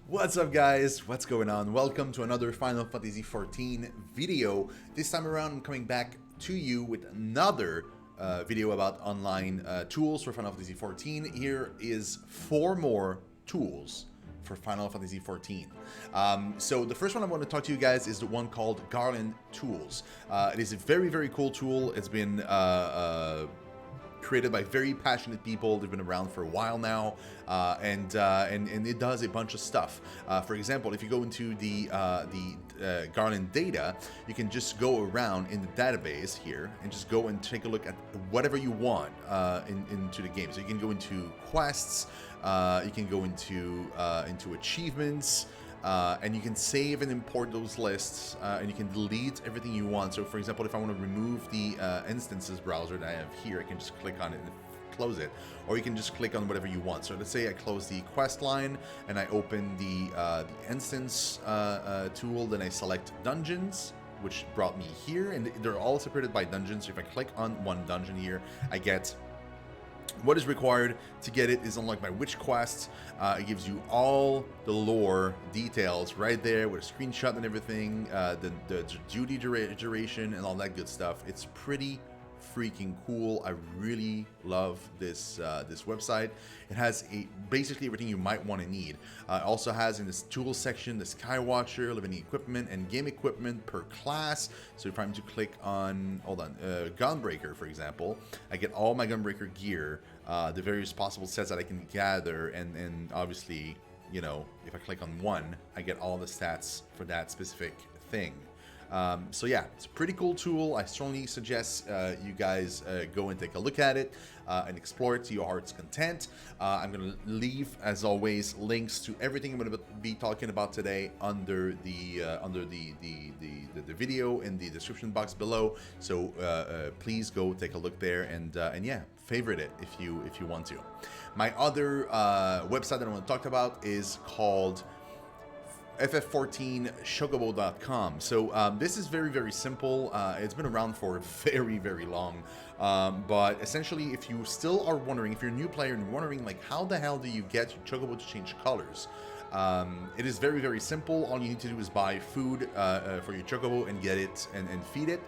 What's up guys, what's going on? Welcome to another Final Fantasy XIV video. This time around I'm coming back to you with another video about online tools for Final Fantasy XIV. Here is 4 more tools for Final Fantasy XIV. So the first one I want to talk to you guys is the one called Garland Tools. It is a very cool tool. It's been created by very passionate people. They've been around for a while now, and it does a bunch of stuff. For example, if you go into the Garland data, you can just go around in the database here and just go and take a look at whatever you want into the game. So you can go into quests, you can go into achievements. And you can save and import those lists, and you can delete everything you want. So for example, if I want to remove the instances browser that I have here, I can just click on it and close it, or you can just click on whatever you want. So let's say I close the quest line and I open the instance tool, then I select dungeons, which brought me here, and they're all separated by dungeons. So if I click on one dungeon here, I get what is required to get it is unlock my witch quests. It gives you all the lore details right there with a screenshot and everything, the duty duration and all that good stuff. It's pretty freaking cool. I really love this this website. It has basically everything you might want to need. It also has in this tools section the Skywatcher, living equipment and game equipment per class. So if I'm to click on, Gunbreaker, for example, I get all my Gunbreaker gear, the various possible sets that I can gather, and obviously, you know, if I click on one, I get all the stats for that specific thing. So yeah, it's a pretty cool tool. I strongly suggest you guys go and take a look at it and explore it to your heart's content. I'm going to leave, as always, links to everything I'm going to be talking about today under the video in the description box below. So please go take a look there and yeah, favorite it if you want to. My other website that I want to talk about is called FFXIV Chocobo.com. So this is very simple. It's been around for very long, but essentially, if you still are wondering, if you're a new player and wondering like how the hell do you get your chocobo to change colors, it is very simple. All you need to do is buy food for your chocobo and get it and feed it.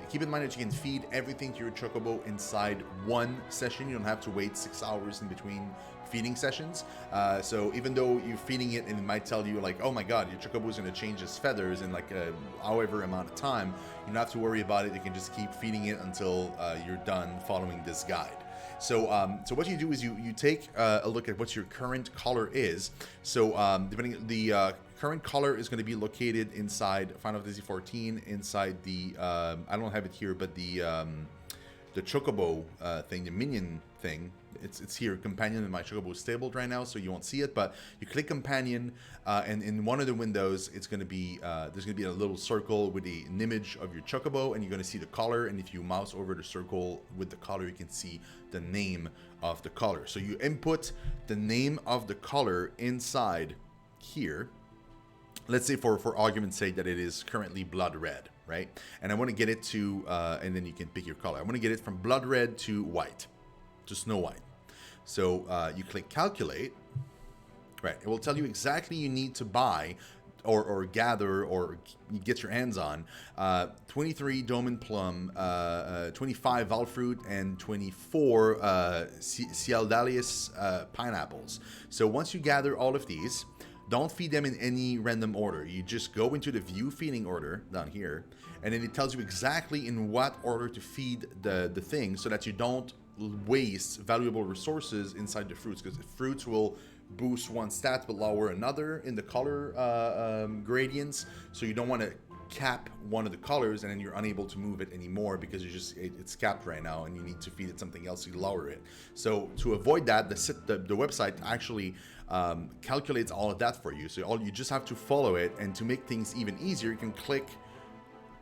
Keep in mind that you can feed everything to your chocobo inside one session. You don't have to wait 6 hours in between feeding sessions. So even though you're feeding it and it might tell you like, oh my god, your chocobo is going to change its feathers in like however amount of time, you don't have to worry about it. You can just keep feeding it until you're done following this guide. So so what you do is you take a look at what your current color is. So depending, the current color is going to be located inside Final Fantasy XIV, inside the I don't have it here, but the chocobo thing, the minion thing. It's here, companion, and my chocobo is stabled right now, so you won't see it. But you click companion, and in one of the windows, it's going to be there's going to be a little circle with an image of your chocobo, and you're going to see the color. And if you mouse over the circle with the color, you can see the name of the color. So you input the name of the color inside here. Let's say for argument's sake that it is currently blood red, right? And I want to get it to, and then you can pick your color. I want to get it from blood red to white, to snow white. So you click calculate, right? It will tell you exactly you need to buy or gather or get your hands on 23 Doman Plum, 25 Valfruit, and 24 Cialdalius pineapples. So once you gather all of these, don't feed them in any random order. You just go into the view feeding order down here, and then it tells you exactly in what order to feed the thing so that you don't waste valuable resources inside the fruits, because the fruits will boost one stat but lower another in the color gradients. So you don't want to cap one of the colors and then you're unable to move it anymore because it's capped right now and you need to feed it something else to lower it. So to avoid that, the website actually calculates all of that for you. So you just have to follow it, and to make things even easier, you can click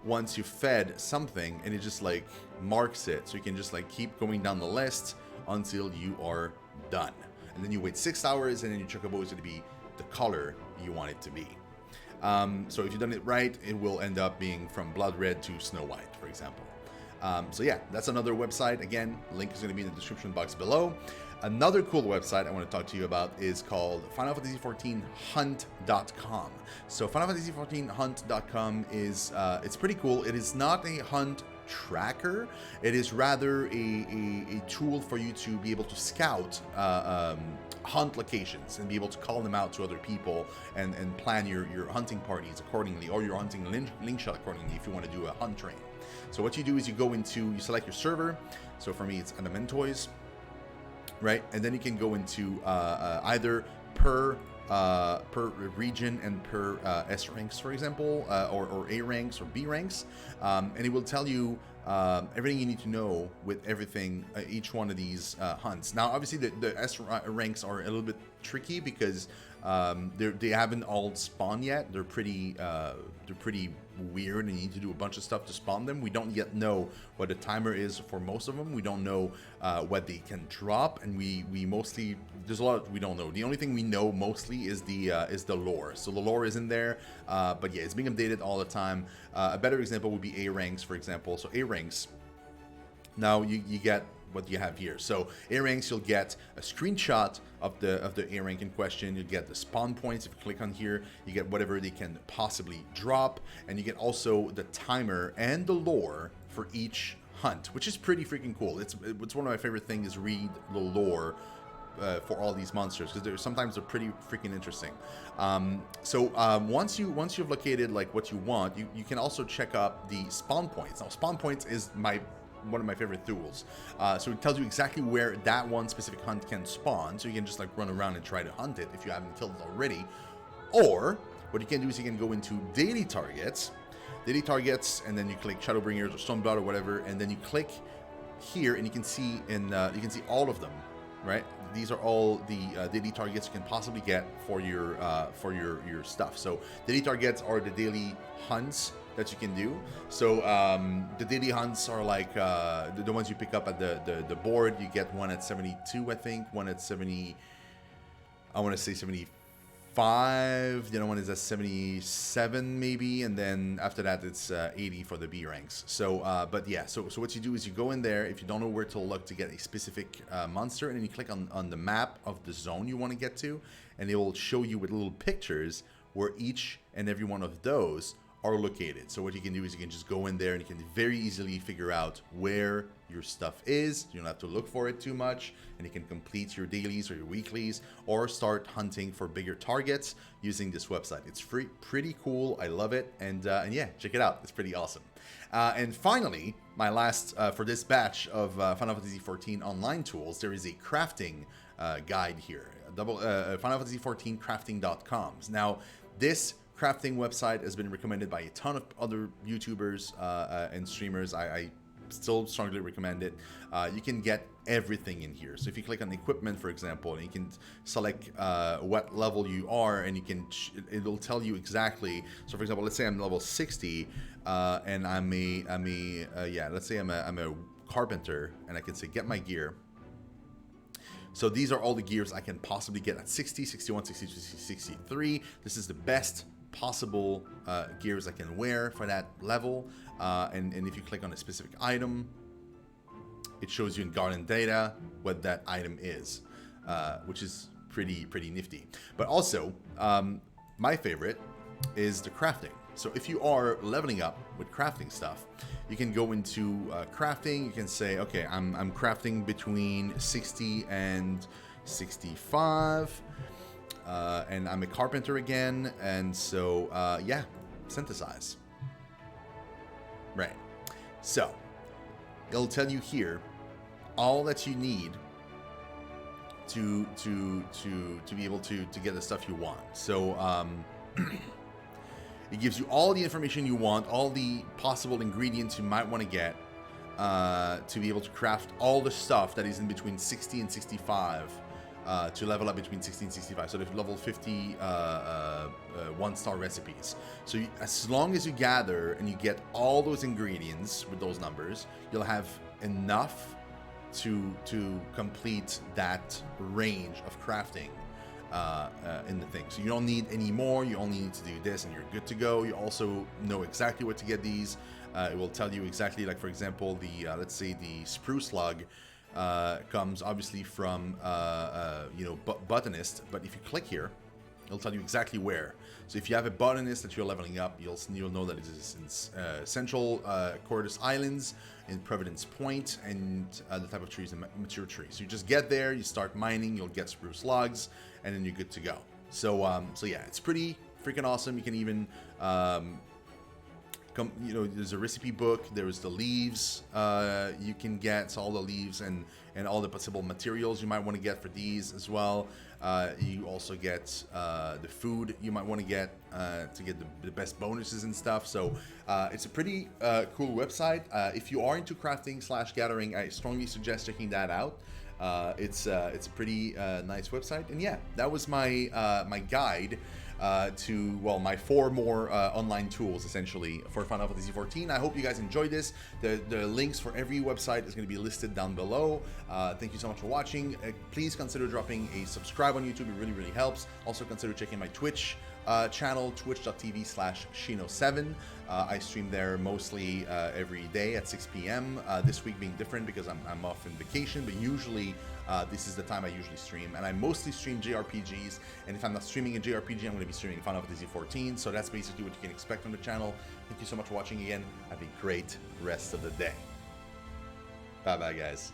once you fed something and it just like marks it, so you can just like keep going down the list until you are done, and then you wait 6 hours and then your chocobo is going to be the color you want it to be. So if you've done it right, it will end up being from blood red to snow white, for example. So yeah, that's another website. Again, link is going to be in the description box below. Another cool website I want to talk to you about is called Final Fantasy XIV Hunt.com. So Final Fantasy XIV Hunt.com is it's pretty cool. It is not a hunt tracker. It is rather a tool for you to be able to scout hunt locations and be able to call them out to other people and plan your hunting parties accordingly, or your hunting link shot accordingly if you want to do a hunt train. So what you do is you select your server. So for me, it's Elementoys, right? And then you can go into either per region and per S ranks, for example, or A ranks or B ranks, and it will tell you everything you need to know with everything, each one of these hunts. Now, obviously, the S ranks are a little bit tricky because they haven't all spawned yet. They're pretty weird, and you need to do a bunch of stuff to spawn them. We don't yet know what the timer is for most of them. We don't know what they can drop, and we mostly, there's a lot we don't know. The only thing we know mostly is the lore. So the lore is in there, but yeah, it's being updated all the time. A better example would be A ranks, for example. So A ranks, now you get what you have here. So A ranks, you'll get a screenshot of the A rank in question. You get the spawn points. If you click on here, you get whatever they can possibly drop, and you get also the timer and the lore for each hunt, which is pretty freaking cool. It's one of my favorite things is read the lore for all these monsters, because sometimes they're pretty freaking interesting. Once you've located like what you want, you can also check up the spawn points. Now, spawn points is one of my favorite tools. So it tells you exactly where that one specific hunt can spawn, so you can just like run around and try to hunt it if you haven't killed it already. Or what you can do is you can go into daily targets, and then you click Shadowbringers or Stormblood or whatever, and then you click here, and you can see all of them, right? These are all the daily targets you can possibly get for your stuff. So daily targets are the daily hunts that you can do. So the daily hunts are like the ones you pick up at the board. You get one at 72, I think, one at 70, I want to say 75, the other one is at 77 maybe, and then after that it's 80 for the B ranks. So but yeah, so what you do is you go in there if you don't know where to look to get a specific monster, and then you click on the map of the zone you want to get to, and it will show you with little pictures where each and every one of those are located. So what you can do is you can just go in there and you can very easily figure out where your stuff is. You don't have to look for it too much, and you can complete your dailies or your weeklies, or start hunting for bigger targets using this website. It's free, pretty cool. I love it, and yeah, check it out. It's pretty awesome. And finally, my last for this batch of Final Fantasy XIV online tools, there is a crafting guide here. Final Fantasy XIV crafting.com. Now, this crafting website has been recommended by a ton of other YouTubers and streamers. I still strongly recommend it. You can get everything in here. So if you click on equipment, for example, and you can select what level you are, and you can it'll tell you exactly. So for example, let's say I'm level 60, and let's say I'm a carpenter, and I can say get my gear. So these are all the gears I can possibly get at 60, 61, 62, 63. This is the best possible gears I can wear for that level, and if you click on a specific item, it shows you in garden data what that item is, which is pretty nifty. But also, my favorite is the crafting. So if you are leveling up with crafting stuff, you can go into crafting. You can say, okay, I'm crafting between 60 and 65. And I'm a carpenter again, and so yeah, synthesize. Right. So it'll tell you here all that you need to be able to get the stuff you want. So it gives you all the information you want, all the possible ingredients you might want to get to be able to craft all the stuff that is in between 60 and 65. To level up between 60 and 65. So there's level 50 one-star recipes. So as long as you gather and you get all those ingredients with those numbers, you'll have enough to complete that range of crafting in the thing. So you don't need any more. You only need to do this and you're good to go. You also know exactly what to get these. It will tell you exactly, like for example, the let's say the spruce log comes obviously from you know, botanist, but if you click here, it'll tell you exactly where. So if you have a botanist that you're leveling up, you'll know that it is in Central Cordis Islands, in Providence Point, and the type of trees and mature trees. So you just get there, you start mining, you'll get spruce logs, and then you're good to go. So so yeah, it's pretty freaking awesome. You can even you know, there's a recipe book, there's the leaves you can get, so all the leaves and all the possible materials you might want to get for these as well. You also get the food you might want to get the best bonuses and stuff. So it's a pretty cool website. If you are into crafting / gathering, I strongly suggest checking that out. It's a pretty nice website. And yeah, that was my my guide to, well, my 4 more online tools essentially for Final Fantasy XIV. I hope you guys enjoyed this. The links for every website is going to be listed down below. Thank you so much for watching. Please consider dropping a subscribe on YouTube. It really, really helps. Also consider checking my Twitch channel, twitch.tv/ShinoSeven. I stream there mostly every day at 6 p.m. This week being different because I'm off in vacation, but usually this is the time I usually stream, and I mostly stream JRPGs, and if I'm not streaming a JRPG, I'm going to be streaming Final Fantasy XIV, so that's basically what you can expect from the channel. Thank you so much for watching again. Have a great rest of the day. Bye-bye, guys.